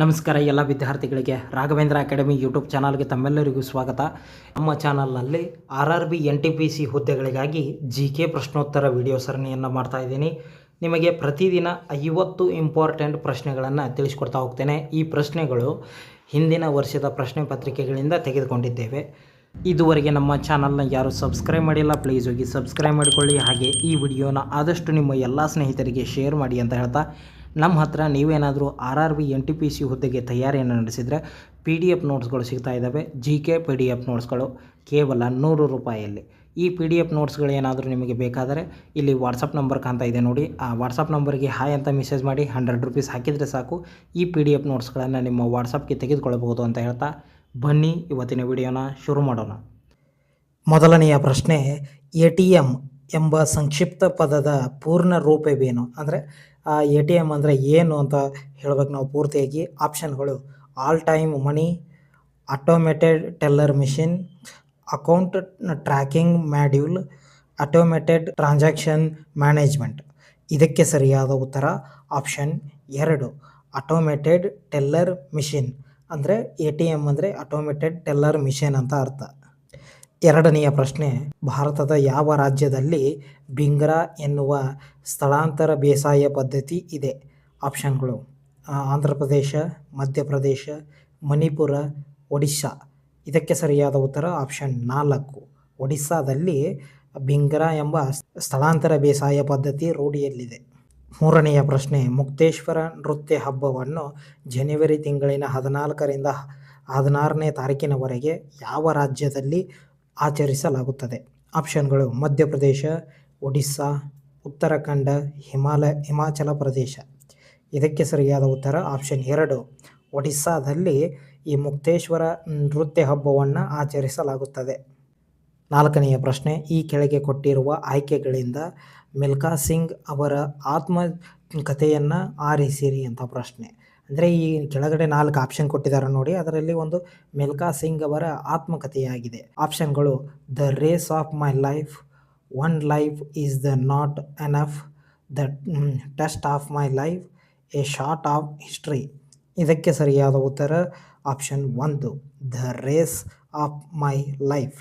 ನಮಸ್ಕಾರ ಎಲ್ಲ ವಿದ್ಯಾರ್ಥಿಗಳಿಗೆ ರಾಘವೇಂದ್ರ ಅಕಾಡೆಮಿ ಯೂಟ್ಯೂಬ್ ಚಾನಲ್ಗೆ ತಮ್ಮೆಲ್ಲರಿಗೂ ಸ್ವಾಗತ. ನಮ್ಮ ಚಾನಲ್ನಲ್ಲಿ RRB NTPC ಹುದ್ದೆಗಳಿಗಾಗಿ GK ಪ್ರಶ್ನೋತ್ತರ ವಿಡಿಯೋ ಸರಣಿಯನ್ನು ಮಾಡ್ತಾ ಇದ್ದೀನಿ. ನಿಮಗೆ ಪ್ರತಿದಿನ 50 ಇಂಪಾರ್ಟೆಂಟ್ ಪ್ರಶ್ನೆಗಳನ್ನು ತಿಳಿಸ್ಕೊಡ್ತಾ ಹೋಗ್ತೇನೆ. ಈ ಪ್ರಶ್ನೆಗಳು ಹಿಂದಿನ ವರ್ಷದ ಪ್ರಶ್ನೆ ಪತ್ರಿಕೆಗಳಿಂದ ತೆಗೆದುಕೊಂಡಿದ್ದೇವೆ. ಇದುವರೆಗೆ ನಮ್ಮ ಚಾನಲ್ನ ಯಾರು ಸಬ್ಸ್ಕ್ರೈಬ್ ಮಾಡಿಲ್ಲ, ಪ್ಲೀಸ್ ಹೋಗಿ ಸಬ್ಸ್ಕ್ರೈಬ್ ಮಾಡಿಕೊಳ್ಳಿ. ಹಾಗೆ ಈ ವಿಡಿಯೋನ ಆದಷ್ಟು ನಿಮ್ಮ ಎಲ್ಲ ಸ್ನೇಹಿತರಿಗೆ ಶೇರ್ ಮಾಡಿ ಅಂತ ಹೇಳ್ತಾ, ನಮ್ಮ ಹತ್ರ ನೀವೇನಾದರೂ RRB NTPC ಹುದ್ದೆಗೆ ತಯಾರಿಯನ್ನು ನಡೆಸಿದರೆ PDF ನೋಟ್ಸ್ಗಳು ಸಿಗ್ತಾ ಇದ್ದಾವೆ. GK PDF ನೋಟ್ಸ್ಗಳು ಕೇವಲ 100 ರೂಪಾಯಿಯಲ್ಲಿ. ಈ PDF ನೋಟ್ಸ್ಗಳು ಏನಾದರೂ ನಿಮಗೆ ಬೇಕಾದರೆ ಇಲ್ಲಿ ವಾಟ್ಸಪ್ ನಂಬರ್ ಕಾಣ್ತಾ ಇದೆ ನೋಡಿ, ಆ ವಾಟ್ಸಪ್ ನಂಬರ್ಗೆ ಹಾಯ್ ಅಂತ ಮೆಸೇಜ್ ಮಾಡಿ 100 ರೂಪೀಸ್ ಹಾಕಿದರೆ ಸಾಕು, ಈ PDF ನೋಟ್ಸ್ಗಳನ್ನು ನಿಮ್ಮ ವಾಟ್ಸಪ್ಗೆ ತೆಗೆದುಕೊಳ್ಳಬಹುದು ಅಂತ ಹೇಳ್ತಾ, ಬನ್ನಿ ಇವತ್ತಿನ ವಿಡಿಯೋನ ಶುರು ಮಾಡೋಣ. ಮೊದಲನೆಯ ಪ್ರಶ್ನೆ, ATM ಎಂಬ ಸಂಕ್ಷಿಪ್ತ ಪದದ ಪೂರ್ಣ ರೂಪವೇನು? ಅಂದರೆ ATM ಅಂದರೆ ಏನು ಅಂತ ಹೇಳಬೇಕು ನಾವು ಪೂರ್ತಿಯಾಗಿ. ಆಪ್ಷನ್ಗಳು: all time money, automated teller machine, account tracking module, automated transaction management. ಇದಕ್ಕೆ ಸರಿಯಾದ ಉತ್ತರ ಆಪ್ಷನ್ 2, ಆಟೋಮೇಟೆಡ್ ಟೆಲ್ಲರ್ ಮಿಷಿನ್. ಅಂದರೆ ATM ಅಂದರೆ ಆಟೋಮೇಟೆಡ್ ಟೆಲ್ಲರ್ ಮಿಷಿನ್ ಅಂತ ಅರ್ಥ. ಎರಡನೆಯ ಪ್ರಶ್ನೆ, ಭಾರತದ ಯಾವ ರಾಜ್ಯದಲ್ಲಿ ಭಿಂಗ್ರಾ ಎನ್ನುವ ಸ್ಥಳಾಂತರ ಬೇಸಾಯ ಪದ್ಧತಿ ಇದೆ? ಆಪ್ಷನ್ಗಳು: ಆಂಧ್ರ ಪ್ರದೇಶ, ಮಧ್ಯಪ್ರದೇಶ, ಮಣಿಪುರ, ಒಡಿಶಾ. ಇದಕ್ಕೆ ಸರಿಯಾದ ಉತ್ತರ ಆಪ್ಷನ್ 4, ಒಡಿಸ್ಸಾದಲ್ಲಿ ಭಿಂಗ್ರಾ ಎಂಬ ಸ್ಥಳಾಂತರ ಬೇಸಾಯ ಪದ್ಧತಿ ರೂಢಿಯಲ್ಲಿದೆ. ಮೂರನೆಯ ಪ್ರಶ್ನೆ, ಮುಕ್ತೇಶ್ವರ ನೃತ್ಯ ಹಬ್ಬವನ್ನು ಜನವರಿ ತಿಂಗಳಿನ 14ರಿಂದ 16ನೇ ತಾರೀಕಿನವರೆಗೆ ಯಾವ ರಾಜ್ಯದಲ್ಲಿ ಆಚರಿಸಲಾಗುತ್ತದೆ? ಆಪ್ಷನ್ಗಳು: ಮಧ್ಯಪ್ರದೇಶ, ಒಡಿಸ್ಸಾ, ಉತ್ತರಾಖಂಡ, ಹಿಮಾಚಲ ಪ್ರದೇಶ. ಇದಕ್ಕೆ ಸರಿಯಾದ ಉತ್ತರ ಆಪ್ಷನ್ 2, ಒಡಿಸ್ಸಾದಲ್ಲಿ ಈ ಮುಕ್ತೇಶ್ವರ ನೃತ್ಯ ಹಬ್ಬವನ್ನು ಆಚರಿಸಲಾಗುತ್ತದೆ. ನಾಲ್ಕನೆಯ ಪ್ರಶ್ನೆ, ಈ ಕೆಳಗೆ ಕೊಟ್ಟಿರುವ ಆಯ್ಕೆಗಳಿಂದ ಮಿಲ್ಖಾ ಸಿಂಗ್ ಅವರ ಆತ್ಮಕಥೆಯನ್ನು ಆರಿಸಿರಿ ಅಂತ ಪ್ರಶ್ನೆ. ಅಂದರೆ ಈ ಕೆಳಗಡೆ 4 ಆಪ್ಷನ್ ಕೊಟ್ಟಿದ್ದಾರೆ ನೋಡಿ, ಅದರಲ್ಲಿ ಒಂದು ಮಿಲ್ಖಾ ಸಿಂಗ್ ಅವರ ಆತ್ಮಕಥೆಯಾಗಿದೆ. ಆಪ್ಷನ್ಗಳು: the race of my life, one life is the not enough, the test of my life, a short of history. ಇದಕ್ಕೆ ಸರಿಯಾದ ಉತ್ತರ option 1, the race of my life.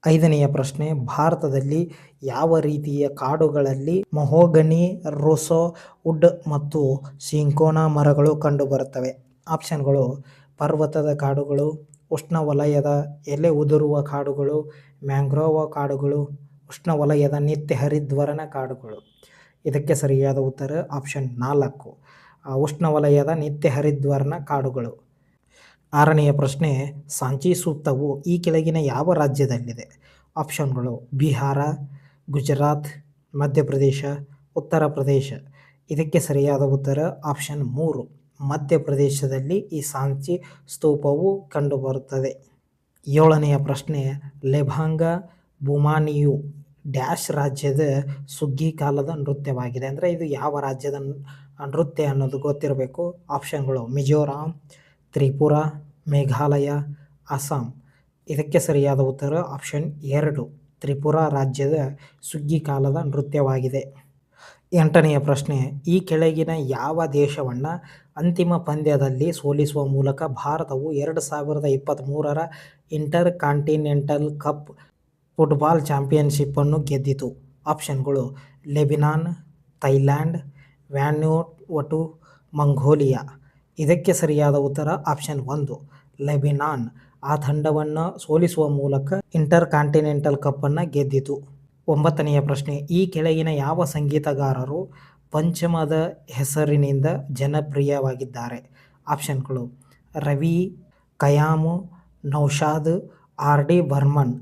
ಐದನೆಯ ಪ್ರಶ್ನೆ, ಭಾರತದಲ್ಲಿ ಯಾವ ರೀತಿಯ ಕಾಡುಗಳಲ್ಲಿ ಮಹೋಗನಿ, ರೋಸೋ ವುಡ್ ಮತ್ತು ಸಿಂಕೋನಾ ಮರಗಳು ಕಂಡುಬರುತ್ತವೆ? ಆಪ್ಷನ್ಗಳು: ಪರ್ವತದ ಕಾಡುಗಳು, ಉಷ್ಣವಲಯದ ಎಲೆ ಉದುರುವ ಕಾಡುಗಳು, ಮ್ಯಾಂಗ್ರೋವ್ ಕಾಡುಗಳು, ಉಷ್ಣವಲಯದ ನಿತ್ಯ ಹರಿದ್ವರ್ಣ ಕಾಡುಗಳು. ಇದಕ್ಕೆ ಸರಿಯಾದ ಉತ್ತರ ಆಪ್ಷನ್ 4, ಉಷ್ಣವಲಯದ ನಿತ್ಯ ಹರಿದ್ವರ್ಣ ಕಾಡುಗಳು. ಆರನೆಯ ಪ್ರಶ್ನೆ, ಸಾಂಚಿ ಸೂಕ್ತವು ಈ ಕೆಳಗಿನ ಯಾವ ರಾಜ್ಯದಲ್ಲಿದೆ? ಆಪ್ಷನ್ಗಳು: ಬಿಹಾರ, ಗುಜರಾತ್, ಮಧ್ಯಪ್ರದೇಶ, ಉತ್ತರ ಪ್ರದೇಶ. ಇದಕ್ಕೆ ಸರಿಯಾದ ಉತ್ತರ ಆಪ್ಷನ್ 3, ಮಧ್ಯಪ್ರದೇಶದಲ್ಲಿ ಈ ಸಾಂಚಿ ಸ್ತೂಪವು ಕಂಡುಬರುತ್ತದೆ. ಏಳನೆಯ ಪ್ರಶ್ನೆ, ಲೆಬಾಂಗ ಬುಮಾನಿಯು ಡ್ಯಾಶ್ ರಾಜ್ಯದ ಸುಗ್ಗಿ ಕಾಲದ ನೃತ್ಯವಾಗಿದೆ. ಅಂದರೆ ಇದು ಯಾವ ರಾಜ್ಯದ ನೃತ್ಯ ಅನ್ನೋದು ಗೊತ್ತಿರಬೇಕು. ಆಪ್ಷನ್ಗಳು: ಮಿಜೋರಾಂ, ತ್ರಿಪುರ, ಮೇಘಾಲಯ, ಅಸ್ಸಾಂ. ಇದಕ್ಕೆ ಸರಿಯಾದ ಉತ್ತರ ಆಪ್ಷನ್ 2, ತ್ರಿಪುರ ರಾಜ್ಯದ ಸುಗ್ಗಿ ಕಾಲದ ನೃತ್ಯವಾಗಿದೆ. ಎಂಟನೆಯ ಪ್ರಶ್ನೆ, ಈ ಕೆಳಗಿನ ಯಾವ ದೇಶವನ್ನು ಅಂತಿಮ ಪಂದ್ಯದಲ್ಲಿ ಸೋಲಿಸುವ ಮೂಲಕ ಭಾರತವು 2023ರ ಇಂಟರ್ ಕಾಂಟಿನೆಂಟಲ್ ಕಪ್ ಫುಟ್ಬಾಲ್ ಚಾಂಪಿಯನ್ಶಿಪ್ಪನ್ನು ಗೆದ್ದಿತು? ಆಪ್ಷನ್ಗಳು: ಲೆಬನಾನ್, ಥೈಲ್ಯಾಂಡ್, ವ್ಯಾನ್ಯುವಟು, ಮಂಗೋಲಿಯಾ. ಇದಕ್ಕೆ ಸರಿಯಾದ ಉತ್ತರ ಆಪ್ಷನ್ 1, ಲೆಬನಾನ್ ಆ ತಂಡವನ್ನು ಸೋಲಿಸುವ ಮೂಲಕ ಇಂಟರ್ ಕಾಂಟಿನೆಂಟಲ್ ಕಪ್ಪನ್ನು ಗೆದ್ದಿತು. ಒಂಬತ್ತನೆಯ ಪ್ರಶ್ನೆ, ಈ ಕೆಳಗಿನ ಯಾವ ಸಂಗೀತಗಾರರು ಪಂಚಮದ ಹೆಸರಿನಿಂದ ಜನಪ್ರಿಯವಾಗಿದ್ದಾರೆ? ಆಪ್ಷನ್ಗಳು: ರವಿ ಖಯಾಮ್, ನೌಶಾದ್, R.D. ಬರ್ಮನ್.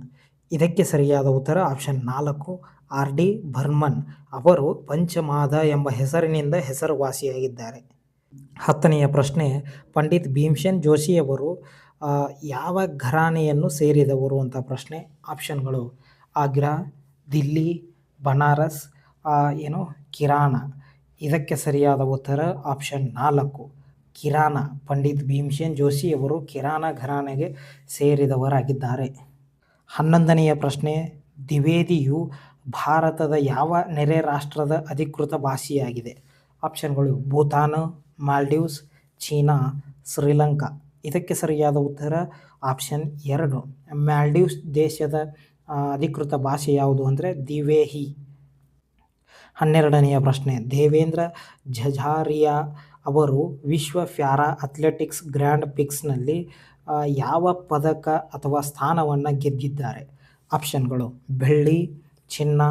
ಇದಕ್ಕೆ ಸರಿಯಾದ ಉತ್ತರ ಆಪ್ಷನ್ 4, R.D. ಬರ್ಮನ್ ಅವರು ಪಂಚಮಾದ ಎಂಬ ಹೆಸರಿನಿಂದ ಹೆಸರುವಾಸಿಯಾಗಿದ್ದಾರೆ. ಹತ್ತನೆಯ ಪ್ರಶ್ನೆ, ಪಂಡಿತ್ ಭೀಮ್ಸೇನ್ ಜೋಶಿಯವರು ಯಾವ ಘರಾಣೆಯನ್ನು ಸೇರಿದವರು ಅಂತ ಪ್ರಶ್ನೆ. ಆಪ್ಷನ್ಗಳು: ಆಗ್ರಾ, ದಿಲ್ಲಿ, ಬನಾರಸ್, ಕಿರಾಣ. ಇದಕ್ಕೆ ಸರಿಯಾದ ಉತ್ತರ ಆಪ್ಷನ್ 4, ಕಿರಾಣ. ಪಂಡಿತ್ ಭೀಮ್ಸೇನ್ ಜೋಶಿಯವರು ಕಿರಾಣ ಘರಾಣೆಗೆ ಸೇರಿದವರಾಗಿದ್ದಾರೆ. 11ನೆಯ ಪ್ರಶ್ನೆ, ದ್ವಿವೇದಿಯು ಭಾರತದ ಯಾವ ನೆರೆ ರಾಷ್ಟ್ರದ ಅಧಿಕೃತ ಭಾಷೆಯಾಗಿದೆ? ಆಪ್ಷನ್ಗಳು: ಭೂತಾನ್, ಮಾಲ್ಡೀವ್ಸ್, ಚೀನಾ, ಶ್ರೀಲಂಕಾ. ಇದಕ್ಕೆ ಸರಿಯಾದ ಉತ್ತರ ಆಪ್ಷನ್ 2. ಮ್ಯಾಲ್ಡೀವ್ಸ್ ದೇಶದ ಅಧಿಕೃತ ಭಾಷೆ ಯಾವುದು ಅಂದರೆ ದಿವೇಹಿ. 12ನೆಯ ಪ್ರಶ್ನೆ, ದೇವೇಂದ್ರ ಝಝಾರಿಯಾ ಅವರು ವಿಶ್ವ ಪ್ಯಾರಾ ಅಥ್ಲೆಟಿಕ್ಸ್ ಗ್ರ್ಯಾಂಡ್ ಪ್ರಿಕ್ಸ್ನಲ್ಲಿ ಯಾವ ಪದಕ ಅಥವಾ ಸ್ಥಾನವನ್ನು ಗೆದ್ದಿದ್ದಾರೆ? ಆಪ್ಷನ್ಗಳು ಬೆಳ್ಳಿ, ಚಿನ್ನ,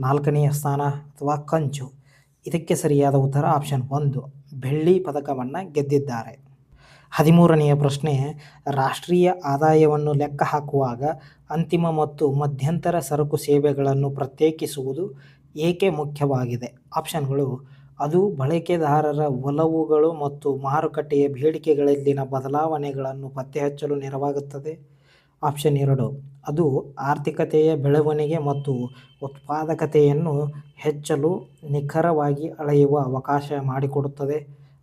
4ನೇ ಸ್ಥಾನ ಅಥವಾ ಕಂಚು. ಇದಕ್ಕೆ ಸರಿಯಾದ ಉತ್ತರ ಆಪ್ಷನ್ 1, ಬೆಳ್ಳಿ ಪದಕವನ್ನು ಗೆದ್ದಿದ್ದಾರೆ. 13ನೆಯ ಪ್ರಶ್ನೆ, ರಾಷ್ಟ್ರೀಯ ಆದಾಯವನ್ನು ಲೆಕ್ಕ ಹಾಕುವಾಗ ಅಂತಿಮ ಮತ್ತು ಮಧ್ಯಂತರ ಸರಕು ಸೇವೆಗಳನ್ನು ಪ್ರತ್ಯೇಕಿಸುವುದು ಏಕೆ ಮುಖ್ಯವಾಗಿದೆ? ಆಪ್ಷನ್ಗಳು ಅದು ಬಳಕೆದಾರರ ಒಲವುಗಳು ಮತ್ತು ಮಾರುಕಟ್ಟೆಯ ಬೇಡಿಕೆಗಳಲ್ಲಿನ ಬದಲಾವಣೆಗಳನ್ನು ಪತ್ತೆಹಚ್ಚಲು ನೆರವಾಗುತ್ತದೆ. ಆಪ್ಷನ್ 2, ಅದು ಆರ್ಥಿಕತೆಯ ಬೆಳವಣಿಗೆ ಮತ್ತು ಉತ್ಪಾದಕತೆಯನ್ನು ಹೆಚ್ಚಲು ನಿಖರವಾಗಿ ಅಳೆಯುವ ಅವಕಾಶ ಮಾಡಿಕೊಡುತ್ತದೆ.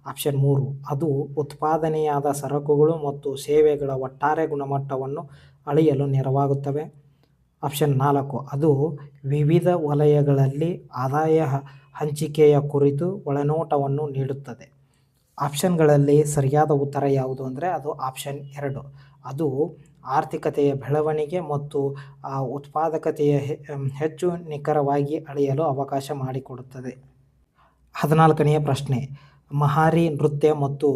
ಆಪ್ಷನ್ 3, ಅದು ಉತ್ಪಾದನೆಯಾದ ಸರಕುಗಳು ಮತ್ತು ಸೇವೆಗಳ ಒಟ್ಟಾರೆ ಗುಣಮಟ್ಟವನ್ನು ಅಳೆಯಲು ನೆರವಾಗುತ್ತವೆ. ಆಪ್ಷನ್ 4, ಅದು ವಿವಿಧ ವಲಯಗಳಲ್ಲಿ ಆದಾಯ ಹಂಚಿಕೆಯ ಕುರಿತು ಒಳನೋಟವನ್ನು ನೀಡುತ್ತದೆ. ಆಪ್ಷನ್ಗಳಲ್ಲಿ ಸರಿಯಾದ ಉತ್ತರ ಯಾವುದು ಅಂದರೆ ಅದು ಆಪ್ಷನ್ 2, ಅದು ಆರ್ಥಿಕತೆಯ ಬೆಳವಣಿಗೆ ಮತ್ತು ಉತ್ಪಾದಕತೆಯ ಹೆಚ್ಚು ನಿಖರವಾಗಿ ಅಳೆಯಲು ಅವಕಾಶ ಮಾಡಿಕೊಡುತ್ತದೆ. 14ನೆಯ ಪ್ರಶ್ನೆ, ಮಹಾರಿ ನೃತ್ಯ ಮತ್ತು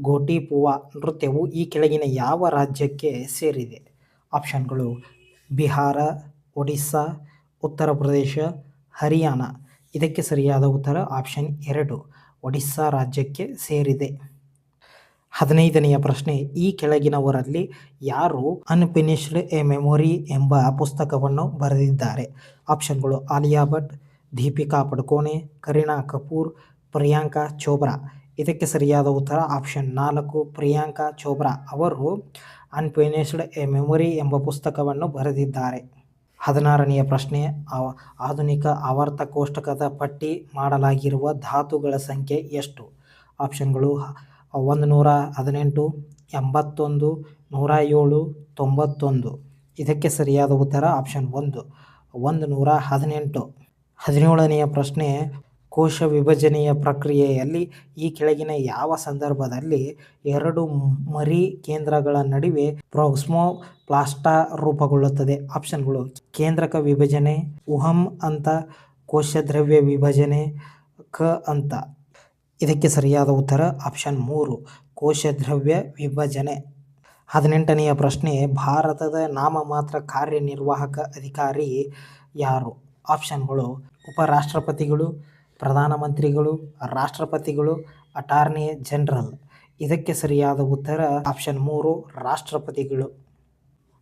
ಗೋಟಿಪುವಾ ನೃತ್ಯವು ಈ ಕೆಳಗಿನ ಯಾವ ರಾಜ್ಯಕ್ಕೆ ಸೇರಿದೆ? ಆಪ್ಷನ್ಗಳು ಬಿಹಾರ, ಒಡಿಸ್ಸಾ, ಉತ್ತರ ಪ್ರದೇಶ, ಹರಿಯಾಣ. ಇದಕ್ಕೆ ಸರಿಯಾದ ಉತ್ತರ ಆಪ್ಷನ್ 2, ಒಡಿಸ್ಸಾ ರಾಜ್ಯಕ್ಕೆ ಸೇರಿದೆ. 15ನೆಯ ಪ್ರಶ್ನೆ, ಈ ಕೆಳಗಿನವರಲ್ಲಿ ಯಾರು ಅನ್ಫಿನಿಶ್ಡ್ ಎ ಮೆಮೊರಿ ಎಂಬ ಪುಸ್ತಕವನ್ನು ಬರೆದಿದ್ದಾರೆ? ಆಪ್ಷನ್ಗಳು ಆಲಿಯಾ ಭಟ್, ದೀಪಿಕಾ ಪಡುಕೋಣೆ, ಕರೀನಾ ಕಪೂರ್, ಪ್ರಿಯಾಂಕಾ ಚೋಪ್ರಾ. ಇದಕ್ಕೆ ಸರಿಯಾದ ಉತ್ತರ ಆಪ್ಷನ್ 4, ಪ್ರಿಯಾಂಕಾ ಚೋಪ್ರಾ ಅವರು ಅನ್ಫಿನಿಶ್ಡ್ ಎ ಮೆಮೊರಿ ಎಂಬ ಪುಸ್ತಕವನ್ನು ಬರೆದಿದ್ದಾರೆ. 16ನೆಯ ಪ್ರಶ್ನೆ, ಆಧುನಿಕ ಆವರ್ತ ಕೋಷ್ಟಕದ ಪಟ್ಟಿ ಮಾಡಲಾಗಿರುವ ಧಾತುಗಳ ಸಂಖ್ಯೆ ಎಷ್ಟು? ಆಪ್ಷನ್ಗಳು 118, 81, 107, 91. ಇದಕ್ಕೆ ಸರಿಯಾದ ಉತ್ತರ ಆಪ್ಷನ್ 1, 118. 17ನೆಯ ಪ್ರಶ್ನೆ, ಕೋಶ ವಿಭಜನೆಯ ಪ್ರಕ್ರಿಯೆಯಲ್ಲಿ ಈ ಕೆಳಗಿನ ಯಾವ ಸಂದರ್ಭದಲ್ಲಿ 2 ಮರಿ ಕೇಂದ್ರಗಳ ನಡುವೆ ಪ್ಲಾಸ್ಮೋಪ್ಲಾಸ್ಟ್ ರೂಪುಗೊಳ್ಳುತ್ತದೆ? ಆಪ್ಷನ್ಗಳು ಕೇಂದ್ರಕ ವಿಭಜನೆ, ವುಹಮ್ ಹಂತ, ಕೋಶದ್ರವ್ಯ ವಿಭಜನೆ, ಹಂತ. ಇದಕ್ಕೆ ಸರಿಯಾದ ಉತ್ತರ ಆಪ್ಷನ್ 3, ಕೋಶದ್ರವ್ಯ ವಿಭಜನೆ. 18ನೆಯ ಪ್ರಶ್ನೆ, ಭಾರತದ ನಾಮಮಾತ್ರ ಕಾರ್ಯನಿರ್ವಾಹಕ ಅಧಿಕಾರಿ ಯಾರು? ಆಪ್ಷನ್ಗಳು ಉಪರಾಷ್ಟ್ರಪತಿಗಳು, ಪ್ರಧಾನಮಂತ್ರಿಗಳು, ರಾಷ್ಟ್ರಪತಿಗಳು, ಅಟಾರ್ನಿ ಜನರಲ್. ಇದಕ್ಕೆ ಸರಿಯಾದ ಉತ್ತರ ಆಪ್ಷನ್ 3, ರಾಷ್ಟ್ರಪತಿಗಳು.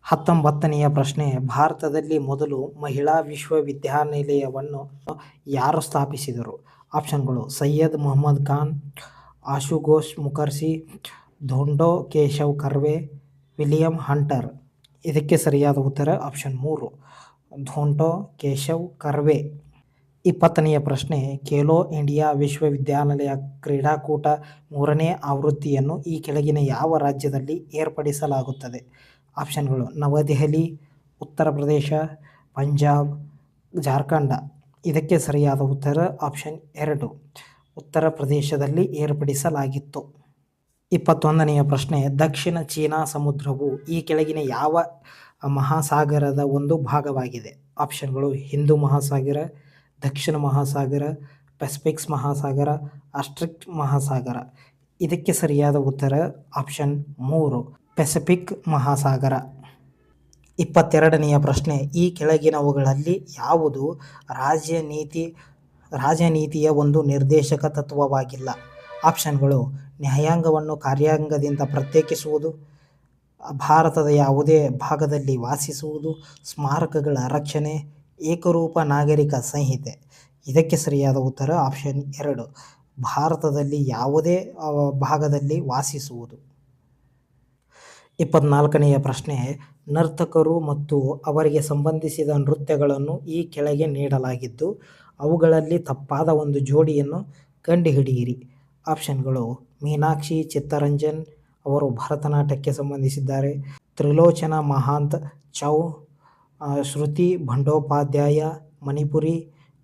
19ನೆಯ ಪ್ರಶ್ನೆ, ಭಾರತದಲ್ಲಿ ಮೊದಲು ಮಹಿಳಾ ವಿಶ್ವವಿದ್ಯಾನಿಲಯವನ್ನು ಯಾರು ಸ್ಥಾಪಿಸಿದರು? ಆಪ್ಷನ್ಗಳು ಸೈಯದ್ ಮುಹಮ್ಮದ್ ಖಾನ್, ಆಶುಘೋಷ್ ಮುಖರ್ಜಿ, ಧೋಂಡೋ ಕೇಶವ್ ಕರ್ವೆ, ವಿಲಿಯಂ ಹಂಟರ್. ಇದಕ್ಕೆ ಸರಿಯಾದ ಉತ್ತರ ಆಪ್ಷನ್ 3, ಧೋಂಡೋ ಕೇಶವ್ ಕರ್ವೆ. 20ನೆಯ ಪ್ರಶ್ನೆ, ಖೇಲೋ ಇಂಡಿಯಾ ವಿಶ್ವವಿದ್ಯಾನಿಲಯ ಕ್ರೀಡಾಕೂಟ 3ನೇ ಆವೃತ್ತಿಯನ್ನು ಈ ಕೆಳಗಿನ ಯಾವ ರಾಜ್ಯದಲ್ಲಿ ಏರ್ಪಡಿಸಲಾಗುತ್ತದೆ? ಆಪ್ಷನ್ಗಳು ನವದೆಹಲಿ, ಉತ್ತರ ಪ್ರದೇಶ, ಪಂಜಾಬ್, ಜಾರ್ಖಂಡ. ಇದಕ್ಕೆ ಸರಿಯಾದ ಉತ್ತರ ಆಪ್ಷನ್ 2, ಉತ್ತರ ಪ್ರದೇಶದಲ್ಲಿ ಏರ್ಪಡಿಸಲಾಗಿತ್ತು. 21ನೆಯ ಪ್ರಶ್ನೆ, ದಕ್ಷಿಣ ಚೀನಾ ಸಮುದ್ರವು ಈ ಕೆಳಗಿನ ಯಾವ ಮಹಾಸಾಗರದ ಒಂದು ಭಾಗವಾಗಿದೆ? ಆಪ್ಷನ್ಗಳು ಹಿಂದೂ ಮಹಾಸಾಗರ, ದಕ್ಷಿಣ ಮಹಾಸಾಗರ, ಪೆಸಿಫಿಕ್ ಮಹಾಸಾಗರ, ಆರ್ಕ್ಟಿಕ್ ಮಹಾಸಾಗರ. ಇದಕ್ಕೆ ಸರಿಯಾದ ಉತ್ತರ ಆಪ್ಷನ್ 3, ಪೆಸಿಫಿಕ್ ಮಹಾಸಾಗರ. 22ನೆಯ ಪ್ರಶ್ನೆ, ಈ ಕೆಳಗಿನವುಗಳಲ್ಲಿ ಯಾವುದು ರಾಜನೀತಿಯ ಒಂದು ನಿರ್ದೇಶಕ ತತ್ವವಾಗಿಲ್ಲ? ಆಪ್ಷನ್ಗಳು ನ್ಯಾಯಾಂಗವನ್ನು ಕಾರ್ಯಾಂಗದಿಂದ ಪ್ರತ್ಯೇಕಿಸುವುದು, ಭಾರತದ ಯಾವುದೇ ಭಾಗದಲ್ಲಿ ವಾಸಿಸುವುದು, ಸ್ಮಾರಕಗಳ ರಕ್ಷಣೆ, ಏಕರೂಪ ನಾಗರಿಕ ಸಂಹಿತೆ. ಇದಕ್ಕೆ ಸರಿಯಾದ ಉತ್ತರ ಆಪ್ಷನ್ 2, ಭಾರತದಲ್ಲಿ ಯಾವುದೇ ಭಾಗದಲ್ಲಿ ವಾಸಿಸುವುದು. 24ನೆಯ ಪ್ರಶ್ನೆ, ನರ್ತಕರು ಮತ್ತು ಅವರಿಗೆ ಸಂಬಂಧಿಸಿದ ನೃತ್ಯಗಳನ್ನು ಈ ಕೆಳಗೆ ನೀಡಲಾಗಿದ್ದು ಅವುಗಳಲ್ಲಿ ತಪ್ಪಾದ ಒಂದು ಜೋಡಿಯನ್ನು ಕಂಡುಹಿಡಿಯಿರಿ. ಆಪ್ಷನ್ಗಳು ಮೀನಾಕ್ಷಿ ಚಿತ್ತರಂಜನ್ ಅವರು ಭರತನಾಟ್ಯಕ್ಕೆ ಸಂಬಂಧಿಸಿದ್ದಾರೆ, ತ್ರಿಲೋಚನ ಮಹಾಂತ್ ಚೌ, ಶ್ರುತಿ ಬಂಡೋಪಾಧ್ಯಾಯ ಮಣಿಪುರಿ,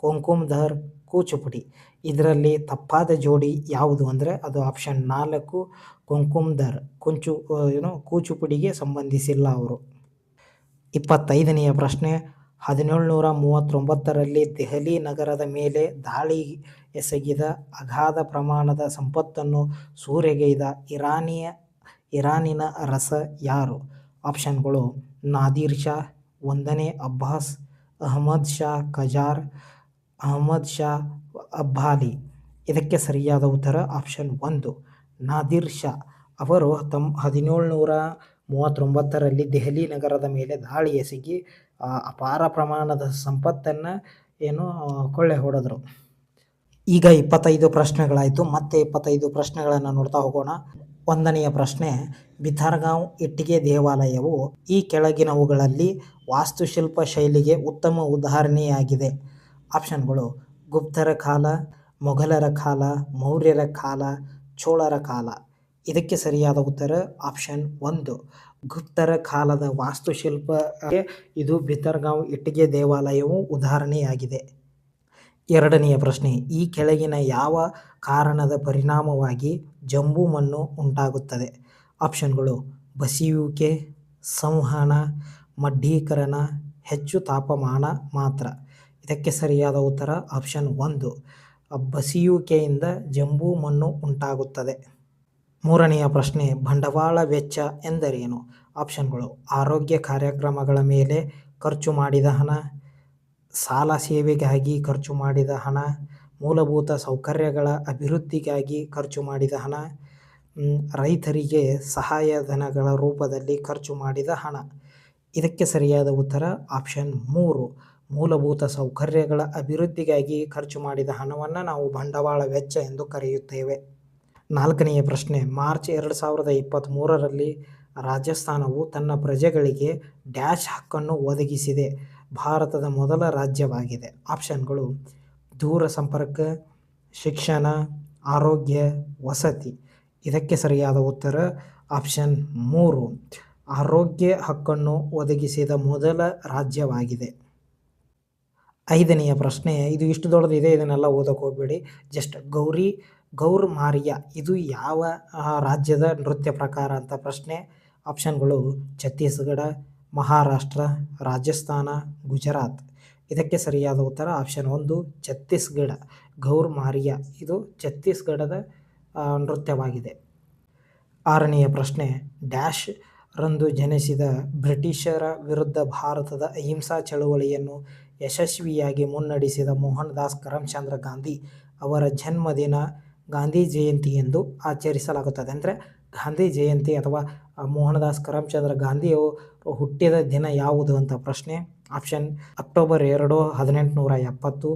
ಕುಂಕುಮ್ಧರ್ ಕೂಚುಪುಡಿ. ಇದರಲ್ಲಿ ತಪ್ಪಾದ ಜೋಡಿ ಯಾವುದು ಅಂದರೆ ಅದು ಆಪ್ಷನ್ 4 ಕುಂಕುಮ್ದರ್. ಕೂಚುಪುಡಿಗೆ ಸಂಬಂಧಿಸಿಲ್ಲ ಅವರು. 25ನೆಯ ಪ್ರಶ್ನೆ, 1739ರಲ್ಲಿ ದೆಹಲಿ ನಗರದ ಮೇಲೆ ದಾಳಿ ಎಸಗಿದ ಅಗಾಧ ಪ್ರಮಾಣದ ಸಂಪತ್ತನ್ನು ಸೂರೆಗೈದ ಇರಾನಿನ ಅರಸ ಯಾರು? ಆಪ್ಷನ್ಗಳು ನಾದಿರ್ ಶಾ, 1ನೇ ಅಬ್ಬಾಸ್, ಅಹಮದ್ ಶಾ ಕಜಾರ್, ಅಹಮದ್ ಶಾ ಅಬ್ಬಾಲಿ. ಇದಕ್ಕೆ ಸರಿಯಾದ ಉತ್ತರ ಆಪ್ಷನ್ 1 ನಾದಿರ್ ಶಾ. ಅವರು 1739ರಲ್ಲಿ ದೆಹಲಿ ನಗರದ ಮೇಲೆ ದಾಳಿ ಎಸಗಿ ಅಪಾರ ಪ್ರಮಾಣದ ಸಂಪತ್ತನ್ನು ಕೊಳ್ಳೆ ಹೊಡೆದರು. ಈಗ 25 ಪ್ರಶ್ನೆಗಳಾಯಿತು. ಮತ್ತೆ 25 ಪ್ರಶ್ನೆಗಳನ್ನು ನೋಡ್ತಾ ಹೋಗೋಣ. 1ನೆಯ ಪ್ರಶ್ನೆ, ಭಿತರ್ಗಾಂವ್ ಇಟ್ಟಿಗೆ ದೇವಾಲಯವು ಈ ಕೆಳಗಿನವುಗಳಲ್ಲಿ ವಾಸ್ತುಶಿಲ್ಪ ಶೈಲಿಗೆ ಉತ್ತಮ ಉದಾಹರಣೆಯಾಗಿದೆ. ಆಪ್ಷನ್ಗಳು ಗುಪ್ತರ ಕಾಲ, ಮೊಘಲರ ಕಾಲ, ಮೌರ್ಯರ ಕಾಲ, ಚೋಳರ ಕಾಲ. ಇದಕ್ಕೆ ಸರಿಯಾದ ಉತ್ತರ ಆಪ್ಷನ್ 1 ಗುಪ್ತರ ಕಾಲದ ವಾಸ್ತುಶಿಲ್ಪಕ್ಕೆ ಇದು ಭಿತರ್ಗಾಂವ್ ಇಟ್ಟಿಗೆ ದೇವಾಲಯವು ಉದಾಹರಣೆಯಾಗಿದೆ. 2ನೆಯ ಪ್ರಶ್ನೆ, ಈ ಕೆಳಗಿನ ಯಾವ ಕಾರಣದ ಪರಿಣಾಮವಾಗಿ ಜಂಬು ಮಣ್ಣು ಉಂಟಾಗುತ್ತದೆ? ಆಪ್ಷನ್ಗಳು ಬಸಿಯುವಿಕೆ, ಸಂವಹನ, ಮಡ್ಡೀಕರಣ, ಹೆಚ್ಚು ತಾಪಮಾನ ಮಾತ್ರ. ಇದಕ್ಕೆ ಸರಿಯಾದ ಉತ್ತರ ಆಪ್ಷನ್ 1 ಬಸಿಯುವಿಕೆಯಿಂದ ಜಂಬು ಮಣ್ಣು ಉಂಟಾಗುತ್ತದೆ. 3ನೆಯ ಪ್ರಶ್ನೆ, ಬಂಡವಾಳ ವೆಚ್ಚ ಎಂದರೇನು? ಆಪ್ಷನ್ಗಳು ಆರೋಗ್ಯ ಕಾರ್ಯಕ್ರಮಗಳ ಮೇಲೆ ಖರ್ಚು ಮಾಡಿದ ಹಣ, ಸಾಲ ಸೇವೆಗಾಗಿ ಖರ್ಚು ಮಾಡಿದ ಹಣ, ಮೂಲಭೂತ ಸೌಕರ್ಯಗಳ ಅಭಿವೃದ್ಧಿಗಾಗಿ ಖರ್ಚು ಮಾಡಿದ ಹಣ, ರೈತರಿಗೆ ಸಹಾಯಧನಗಳ ರೂಪದಲ್ಲಿ ಖರ್ಚು ಮಾಡಿದ ಹಣ. ಇದಕ್ಕೆ ಸರಿಯಾದ ಉತ್ತರ ಆಪ್ಷನ್ 3 ಮೂಲಭೂತ ಸೌಕರ್ಯಗಳ ಅಭಿವೃದ್ಧಿಗಾಗಿ ಖರ್ಚು ಮಾಡಿದ ಹಣವನ್ನು ನಾವು ಬಂಡವಾಳ ವೆಚ್ಚ ಎಂದು ಕರೆಯುತ್ತೇವೆ. 4ನೆಯ ಪ್ರಶ್ನೆ, ಮಾರ್ಚ್ 2023ರಲ್ಲಿ ರಾಜಸ್ಥಾನವು ತನ್ನ ಪ್ರಜೆಗಳಿಗೆ ಡ್ಯಾಶ್ ಹಕ್ಕನ್ನು ಒದಗಿಸಿದೆ ಭಾರತದ ಮೊದಲ ರಾಜ್ಯವಾಗಿದೆ. ಆಪ್ಷನ್ಗಳು ದೂರ ಸಂಪರ್ಕ, ಶಿಕ್ಷಣ, ಆರೋಗ್ಯ, ವಸತಿ. ಇದಕ್ಕೆ ಸರಿಯಾದ ಉತ್ತರ ಆಪ್ಷನ್ 3 ಆರೋಗ್ಯ ಹಕ್ಕನ್ನು ಒದಗಿಸಿದ ಮೊದಲ ರಾಜ್ಯವಾಗಿದೆ. 5ನೆಯ ಪ್ರಶ್ನೆ, ಇದು ಇಷ್ಟು ದೊಡ್ಡದಿದೆ, ಇದನ್ನೆಲ್ಲ ಓದಕ್ಕೆ ಹೋಗಬೇಡಿ. ಜಸ್ಟ್ ಗೌರ್ ಮಾರಿಯಾ ಇದು ಯಾವ ರಾಜ್ಯದ ನೃತ್ಯ ಪ್ರಕಾರ ಅಂತ ಪ್ರಶ್ನೆ. ಆಪ್ಷನ್ಗಳು ಛತ್ತೀಸ್ಗಢ, ಮಹಾರಾಷ್ಟ್ರ, ರಾಜಸ್ಥಾನ, ಗುಜರಾತ್. ಇದಕ್ಕೆ ಸರಿಯಾದ ಉತ್ತರ ಆಪ್ಷನ್ 1 ಛತ್ತೀಸ್ಗಢ. ಗೌರ್ ಮಾರಿಯಾ ಇದು ಛತ್ತೀಸ್ಗಢದ ನೃತ್ಯವಾಗಿದೆ. 6ನೆಯ ಪ್ರಶ್ನೆ, ಡ್ಯಾಶ್ ರಂದು ಜನಿಸಿದ ಬ್ರಿಟಿಷರ ವಿರುದ್ಧ ಭಾರತದ ಅಹಿಂಸಾ ಚಳವಳಿಯನ್ನು ಯಶಸ್ವಿಯಾಗಿ ಮುನ್ನಡೆಸಿದ ಮೋಹನ್ ದಾಸ್ ಕರಮ್ಚಂದ್ರ ಗಾಂಧಿ ಅವರ ಜನ್ಮದಿನ ಗಾಂಧಿ ಜಯಂತಿ ಎಂದು ಆಚರಿಸಲಾಗುತ್ತದೆ. ಅಂದರೆ ಗಾಂಧಿ ಜಯಂತಿ ಅಥವಾ ಮೋಹನದಾಸ್ ಕರಮ್ಚಂದ್ರ ಗಾಂಧಿಯವರು ಹುಟ್ಟಿದ ದಿನ ಯಾವುದು ಅಂತ ಪ್ರಶ್ನೆ. Option October 2, 1870,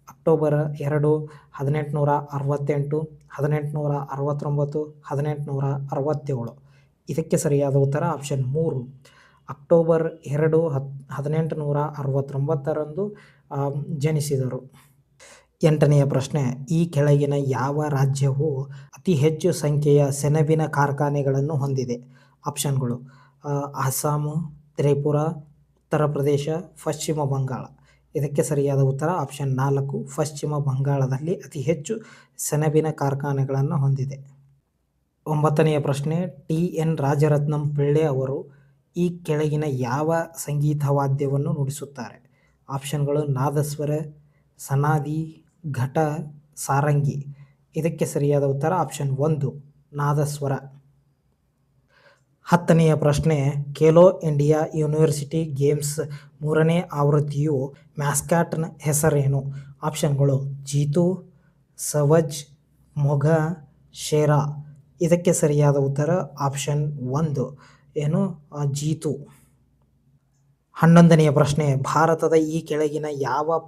October 2, 1868, 1869, 1867. ಇದಕ್ಕೆ ಸರಿಯಾದ ಉತ್ತರ ಆಪ್ಷನ್ 3 ಅಕ್ಟೋಬರ್ 2, 1869ರಂದು ಜನಿಸಿದರು. 8ನೆಯ ಪ್ರಶ್ನೆ, ಈ ಕೆಳಗಿನ ಯಾವ ರಾಜ್ಯವು ಅತಿ ಹೆಚ್ಚು ಸಂಖ್ಯೆಯ ಸೆಣಬಿನ ಕಾರ್ಖಾನೆಗಳನ್ನು ಹೊಂದಿದೆ? ಆಪ್ಷನ್ಗಳು ಅಸ್ಸಾಂ, ತ್ರಿಪುರ, ಉತ್ತರ ಪ್ರದೇಶ, ಪಶ್ಚಿಮ ಬಂಗಾಳ. ಇದಕ್ಕೆ ಸರಿಯಾದ ಉತ್ತರ ಆಪ್ಷನ್ 4 ಪಶ್ಚಿಮ ಬಂಗಾಳದಲ್ಲಿ ಅತಿ ಹೆಚ್ಚು ಸೆಣಬಿನ ಕಾರ್ಖಾನೆಗಳನ್ನು ಹೊಂದಿದೆ. 9ನೆಯ ಪ್ರಶ್ನೆ, ಟಿ.ಎನ್. ರಾಜರತ್ನಂ ಪಿಳ್ಳೆ ಅವರು ಈ ಕೆಳಗಿನ ಯಾವ ಸಂಗೀತ ವಾದ್ಯವನ್ನು ನುಡಿಸುತ್ತಾರೆ? ಆಪ್ಷನ್ಗಳು ನಾದಸ್ವರ, ಸನಾದಿ, ಘಟ, ಸಾರಂಗಿ. ಇದಕ್ಕೆ ಸರಿಯಾದ ಉತ್ತರ ಆಪ್ಷನ್ 1 ನಾದಸ್ವರ. 10ನೆಯ ಪ್ರಶ್ನೆ, ಖೇಲೋ ಇಂಡಿಯಾ ಯೂನಿವರ್ಸಿಟಿ ಗೇಮ್ಸ್ 3ನೇ ಆವೃತ್ತಿಯು ಮ್ಯಾಸ್ಕಾಟ್ನ ಹೆಸರೇನು? ಆಪ್ಷನ್ಗಳು ಜೀತು, ಸವಜ್, ಮೊಘ, ಶೇರಾ. ಇದಕ್ಕೆ ಸರಿಯಾದ ಉತ್ತರ ಆಪ್ಷನ್ 1 ಜೀತು. 11ನೆಯ ಪ್ರಶ್ನೆ, ಭಾರತದ ಈ ಕೆಳಗಿನ ಯಾವ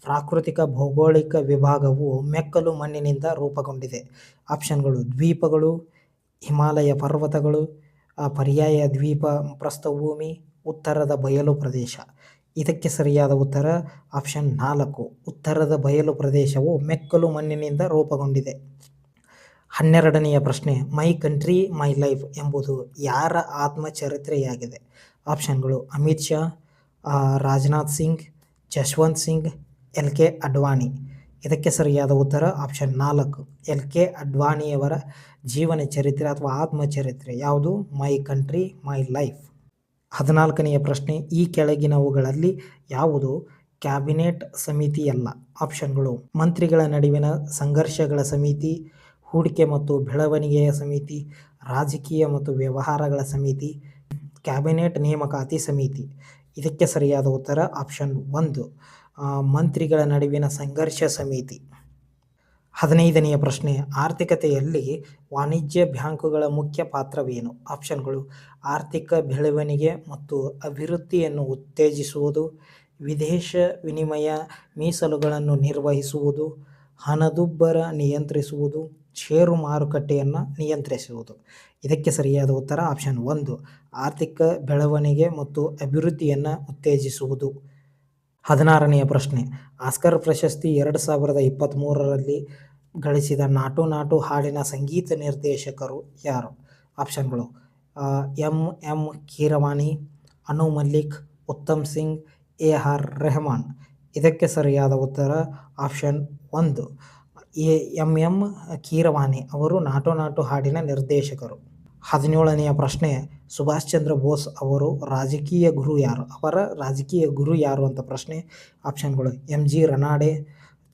ಪ್ರಾಕೃತಿಕ ಭೌಗೋಳಿಕ ವಿಭಾಗವು ಮೆಕ್ಕಲು ಮಣ್ಣಿನಿಂದ ರೂಪುಗೊಂಡಿದೆ? ಆಪ್ಷನ್ಗಳು ದ್ವೀಪಗಳು, ಹಿಮಾಲಯ ಪರ್ವತಗಳು, ಪರ್ಯಾಯ ದ್ವೀಪ ಪ್ರಸ್ಥಭೂಮಿ, ಉತ್ತರದ ಬಯಲು ಪ್ರದೇಶ. ಇದಕ್ಕೆ ಸರಿಯಾದ ಉತ್ತರ ಆಪ್ಷನ್ 4 ಉತ್ತರದ ಬಯಲು ಪ್ರದೇಶವು ಮೆಕ್ಕಲು ಮಣ್ಣಿನಿಂದ ರೂಪುಗೊಂಡಿದೆ. 12ನೆಯ ಪ್ರಶ್ನೆ, ಮೈ ಕಂಟ್ರಿ ಮೈ ಲೈಫ್ ಎಂಬುದು ಯಾರ ಆತ್ಮಚರಿತ್ರೆಯಾಗಿದೆ? ಆಪ್ಷನ್ಗಳು ಅಮಿತ್ ಶಾ, ರಾಜನಾಥ್ ಸಿಂಗ್, ಜಶ್ವಂತ್ ಸಿಂಗ್, ಎಲ್.ಕೆ. ಅಡ್ವಾಣಿ. ಇದಕ್ಕೆ ಸರಿಯಾದ ಉತ್ತರ ಆಪ್ಷನ್ 4 LK ಅಡ್ವಾಣಿಯವರ ಜೀವನ ಚರಿತ್ರೆ ಅಥವಾ ಆತ್ಮಚರಿತ್ರೆ ಯಾವುದು? My country my life. 14ನೆಯ ಪ್ರಶ್ನೆ, ಈ ಕೆಳಗಿನವುಗಳಲ್ಲಿ ಯಾವುದು ಕ್ಯಾಬಿನೆಟ್ ಸಮಿತಿಯಲ್ಲ? ಆಪ್ಷನ್ಗಳು: ಮಂತ್ರಿಗಳ ನಡುವಿನ ಸಂಘರ್ಷಗಳ ಸಮಿತಿ, ಹೂಡಿಕೆ ಮತ್ತು ಬೆಳವಣಿಗೆಯ ಸಮಿತಿ, ರಾಜಕೀಯ ಮತ್ತು ವ್ಯವಹಾರಗಳ ಸಮಿತಿ, ಕ್ಯಾಬಿನೆಟ್ ನೇಮಕಾತಿ ಸಮಿತಿ. ಇದಕ್ಕೆ ಸರಿಯಾದ ಉತ್ತರ ಆಪ್ಷನ್ 1 ಮಂತ್ರಿಗಳ ನಡುವಿನ ಸಂಘರ್ಷ ಸಮಿತಿ. 15ನೆಯ ಪ್ರಶ್ನೆ, ಆರ್ಥಿಕತೆಯಲ್ಲಿ ವಾಣಿಜ್ಯ ಬ್ಯಾಂಕುಗಳ ಮುಖ್ಯ ಪಾತ್ರವೇನು? ಆಪ್ಷನ್ಗಳು: ಆರ್ಥಿಕ ಬೆಳವಣಿಗೆ ಮತ್ತು ಅಭಿವೃದ್ಧಿಯನ್ನು ಉತ್ತೇಜಿಸುವುದು, ವಿದೇಶ ವಿನಿಮಯ ಮೀಸಲುಗಳನ್ನು ನಿರ್ವಹಿಸುವುದು, ಹಣದುಬ್ಬರ ನಿಯಂತ್ರಿಸುವುದು, ಷೇರು ಮಾರುಕಟ್ಟೆಯನ್ನು ನಿಯಂತ್ರಿಸುವುದು. ಇದಕ್ಕೆ ಸರಿಯಾದ ಉತ್ತರ ಆಪ್ಷನ್ 1 ಆರ್ಥಿಕ ಬೆಳವಣಿಗೆ ಮತ್ತು ಅಭಿವೃದ್ಧಿಯನ್ನು ಉತ್ತೇಜಿಸುವುದು. 16ನೆಯ ಪ್ರಶ್ನೆ, ಆಸ್ಕರ್ ಪ್ರಶಸ್ತಿ 2023ರಲ್ಲಿ ಗಳಿಸಿದ ನಾಟು ನಾಟು ಹಾಡಿನ ಸಂಗೀತ ನಿರ್ದೇಶಕರು ಯಾರು? ಆಪ್ಷನ್ಗಳು: M. ಕೀರವಾಣಿ, ಅನು ಮಲ್ಲಿಕ್, ಉತ್ತಮ್ ಸಿಂಗ್, AR ರೆಹಮಾನ್. ಇದಕ್ಕೆ ಸರಿಯಾದ ಉತ್ತರ ಆಪ್ಷನ್ 1 M. ಕೀರವಾಣಿ ಅವರು ನಾಟು ನಾಟು ಹಾಡಿನ ನಿರ್ದೇಶಕರು. 17ನೆಯ ಪ್ರಶ್ನೆ, ಸುಭಾಷ್ ಚಂದ್ರ ಬೋಸ್ ಅವರು ರಾಜಕೀಯ ಗುರು ಯಾರು? ಅವರ ರಾಜಕೀಯ ಗುರು ಯಾರು ಅಂತ ಪ್ರಶ್ನೆ. ಆಪ್ಷನ್ಗಳು: MG ರನಾಡೆ,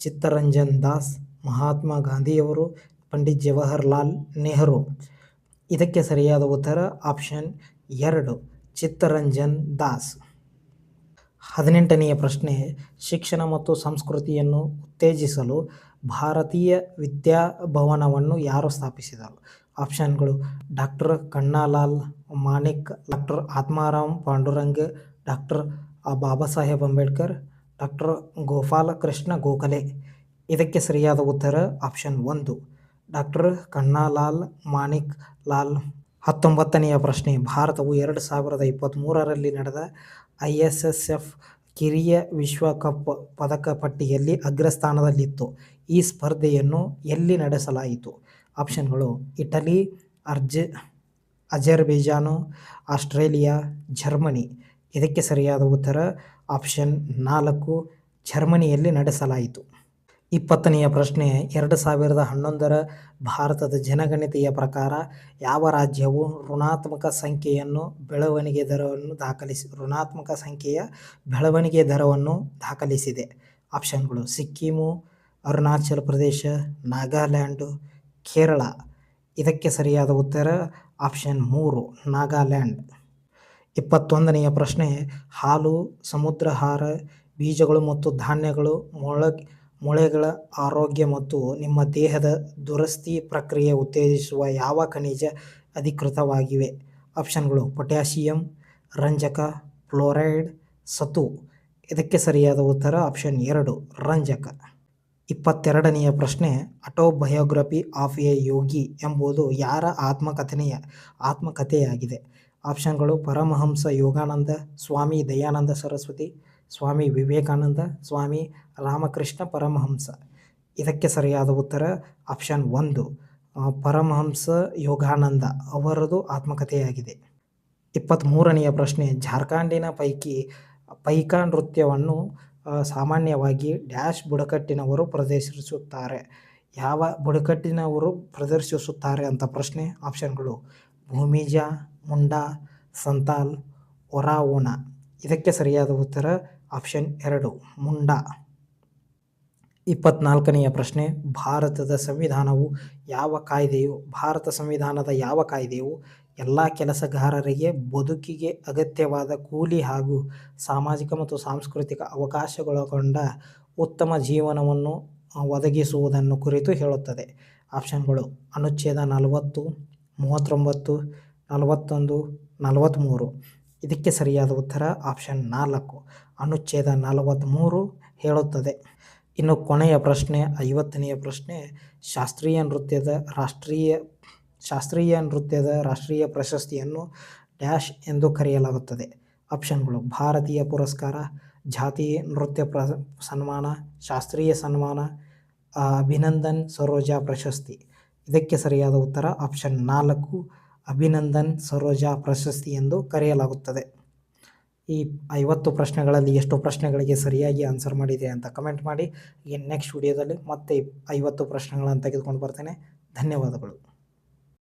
ಚಿತ್ತರಂಜನ್ ದಾಸ್, ಮಹಾತ್ಮ ಗಾಂಧಿಯವರು, ಪಂಡಿತ್ ಜವಾಹರ್ಲಾಲ್ ನೆಹರು. ಇದಕ್ಕೆ ಸರಿಯಾದ ಉತ್ತರ ಆಪ್ಷನ್ 2 ಚಿತ್ತರಂಜನ್ ದಾಸ್. 18ನೆಯ ಪ್ರಶ್ನೆ, ಶಿಕ್ಷಣ ಮತ್ತು ಸಂಸ್ಕೃತಿಯನ್ನು ಉತ್ತೇಜಿಸಲು ಭಾರತೀಯ ವಿದ್ಯಾಭವನವನ್ನು ಯಾರು ಸ್ಥಾಪಿಸಿದರು? ಆಪ್ಷನ್ಗಳು: doctor Kannalal Manik, doctor Atmaram Pandurang, doctor Baba Saheb Ambedkar, doctor Gopal Krishna Gokhale. ಇದಕ್ಕೆ ಸರಿಯಾದ ಉತ್ತರ ಆಪ್ಷನ್ 1 ಡಾಕ್ಟರ್ ಕನ್ನಲಾಲ್ ಮಾಣಿಕ್ ಲಾಲ್. 19ನೆಯ ಪ್ರಶ್ನೆ, ಭಾರತವು 2023ರಲ್ಲಿ ನಡೆದ ISSF ಕಿರಿಯ ವಿಶ್ವಕಪ್ ಪದಕ ಪಟ್ಟಿಯಲ್ಲಿ ಅಗ್ರಸ್ಥಾನದಲ್ಲಿತ್ತು. ಈ ಸ್ಪರ್ಧೆಯನ್ನು ಎಲ್ಲಿ ನಡೆಸಲಾಯಿತು? ಆಪ್ಷನ್ಗಳು: ಇಟಲಿ, ಅಜರ್ಬೈಜಾನ್, ಆಸ್ಟ್ರೇಲಿಯಾ, ಜರ್ಮನಿ. ಇದಕ್ಕೆ ಸರಿಯಾದ ಉತ್ತರ ಆಪ್ಷನ್ 4 ಜರ್ಮನಿಯಲ್ಲಿ ನಡೆಸಲಾಯಿತು. 20ನೆಯ ಪ್ರಶ್ನೆ, 2011ರ ಭಾರತದ ಜನಗಣತಿಯ ಪ್ರಕಾರ ಯಾವ ರಾಜ್ಯವು ಋಣಾತ್ಮಕ ಸಂಖ್ಯೆಯ ಬೆಳವಣಿಗೆ ದರವನ್ನು ದಾಖಲಿಸಿದೆ? ಆಪ್ಷನ್ಗಳು: ಸಿಕ್ಕಿಮು, ಅರುಣಾಚಲ ಪ್ರದೇಶ, ನಾಗಾಲ್ಯಾಂಡ್, ಕೇರಳ. ಇದಕ್ಕೆ ಸರಿಯಾದ ಉತ್ತರ ಆಪ್ಷನ್ 3 ನಾಗಾಲ್ಯಾಂಡ್. 21ನೆಯ ಪ್ರಶ್ನೆ, ಹಾಲು, ಸಮುದ್ರಾಹಾರ, ಬೀಜಗಳು ಮತ್ತು ಧಾನ್ಯಗಳು ಮೊಳೆಗಳ ಆರೋಗ್ಯ ಮತ್ತು ನಿಮ್ಮ ದೇಹದ ದುರಸ್ತಿ ಪ್ರಕ್ರಿಯೆ ಉತ್ತೇಜಿಸುವ ಯಾವ ಖನಿಜ ಅಧಿಕೃತವಾಗಿವೆ? ಆಪ್ಷನ್ಗಳು: ಪೊಟ್ಯಾಷಿಯಂ, ರಂಜಕ, ಫ್ಲೋರೈಡ್, ಸತು. ಇದಕ್ಕೆ ಸರಿಯಾದ ಉತ್ತರ ಆಪ್ಷನ್ 2 ರಂಜಕ. 22ನೆಯ ಪ್ರಶ್ನೆ, ಆಟೋಬಯೋಗ್ರಫಿ ಆಫ್ ಎ ಯೋಗಿ ಎಂಬುದು ಯಾರ ಆತ್ಮಕಥೆಯಾಗಿದೆ? ಆಪ್ಷನ್ಗಳು: ಪರಮಹಂಸ ಯೋಗಾನಂದ, ಸ್ವಾಮಿ ದಯಾನಂದ ಸರಸ್ವತಿ, ಸ್ವಾಮಿ ವಿವೇಕಾನಂದ, ಸ್ವಾಮಿ ರಾಮಕೃಷ್ಣ ಪರಮಹಂಸ. ಇದಕ್ಕೆ ಸರಿಯಾದ ಉತ್ತರ ಆಪ್ಷನ್ 1 ಪರಮಹಂಸ ಯೋಗಾನಂದ ಅವರದು ಆತ್ಮಕಥೆಯಾಗಿದೆ. 23ನೆಯ ಪ್ರಶ್ನೆ, ಜಾರ್ಖಂಡಿನ ಪೈಕಾ ನೃತ್ಯವನ್ನು ಸಾಮಾನ್ಯವಾಗಿ ಡ್ಯಾಶ್ ಬುಡಕಟ್ಟಿನವರು ಪ್ರದರ್ಶಿಸುತ್ತಾರೆ. ಯಾವ ಬುಡಕಟ್ಟಿನವರು ಪ್ರದರ್ಶಿಸುತ್ತಾರೆ ಅಂತ ಪ್ರಶ್ನೆ. ಆಪ್ಷನ್ಗಳು: ಭೂಮಿಜಾ, ಮುಂಡಾ, ಸಂತಾಲ್, ಒರಾವೋನ. ಇದಕ್ಕೆ ಸರಿಯಾದ ಉತ್ತರ ಆಪ್ಷನ್ 2 ಮುಂಡಾ. 24ನೆಯ ಪ್ರಶ್ನೆ, ಭಾರತ ಸಂವಿಧಾನದ ಯಾವ ಕಾಯ್ದೆಯು ಎಲ್ಲ ಕೆಲಸಗಾರರಿಗೆ ಬದುಕಿಗೆ ಅಗತ್ಯವಾದ ಕೂಲಿ ಹಾಗೂ ಸಾಮಾಜಿಕ ಮತ್ತು ಸಾಂಸ್ಕೃತಿಕ ಅವಕಾಶಗಳೊಳಗೊಂಡ ಉತ್ತಮ ಜೀವನವನ್ನು ಒದಗಿಸುವುದನ್ನು ಕುರಿತು ಹೇಳುತ್ತದೆ? ಆಪ್ಷನ್ಗಳು: ಅನುಚ್ಛೇದ 40, 39, 41, 43. ಇದಕ್ಕೆ ಸರಿಯಾದ ಉತ್ತರ ಆಪ್ಷನ್ 4 ಅನುಚ್ಛೇದ 43 ಹೇಳುತ್ತದೆ. ಇನ್ನು ಕೊನೆಯ ಪ್ರಶ್ನೆ 50ನೆಯ ಪ್ರಶ್ನೆ, ಶಾಸ್ತ್ರೀಯ ನೃತ್ಯದ ರಾಷ್ಟ್ರೀಯ ಪ್ರಶಸ್ತಿಯನ್ನು ಡ್ಯಾಶ್ ಎಂದು ಕರೆಯಲಾಗುತ್ತದೆ? ಆಪ್ಷನ್ಗಳು: ಭಾರತೀಯ ಪುರಸ್ಕಾರ, ಜಾತೀಯ ನೃತ್ಯ ಸನ್ಮಾನ, ಶಾಸ್ತ್ರೀಯ ಸನ್ಮಾನ, ಅಭಿನಂದನ್ ಸರೋಜಾ ಪ್ರಶಸ್ತಿ. ಇದಕ್ಕೆ ಸರಿಯಾದ ಉತ್ತರ ಆಪ್ಷನ್ 4 ಅಭಿನಂದನ್ ಸರೋಜಾ ಪ್ರಶಸ್ತಿ ಎಂದು ಕರೆಯಲಾಗುತ್ತದೆ. ಈ 50 ಪ್ರಶ್ನೆಗಳಲ್ಲಿ ಎಷ್ಟು ಪ್ರಶ್ನೆಗಳಿಗೆ ಸರಿಯಾಗಿ ಆನ್ಸರ್ ಮಾಡಿದೆ ಅಂತ ಕಮೆಂಟ್ ಮಾಡಿ. ಈ ನೆಕ್ಸ್ಟ್ ವಿಡಿಯೋದಲ್ಲಿ ಮತ್ತೆ 50 ಪ್ರಶ್ನೆಗಳನ್ನು ತೆಗೆದುಕೊಂಡು ಬರ್ತೇನೆ. ಧನ್ಯವಾದಗಳು.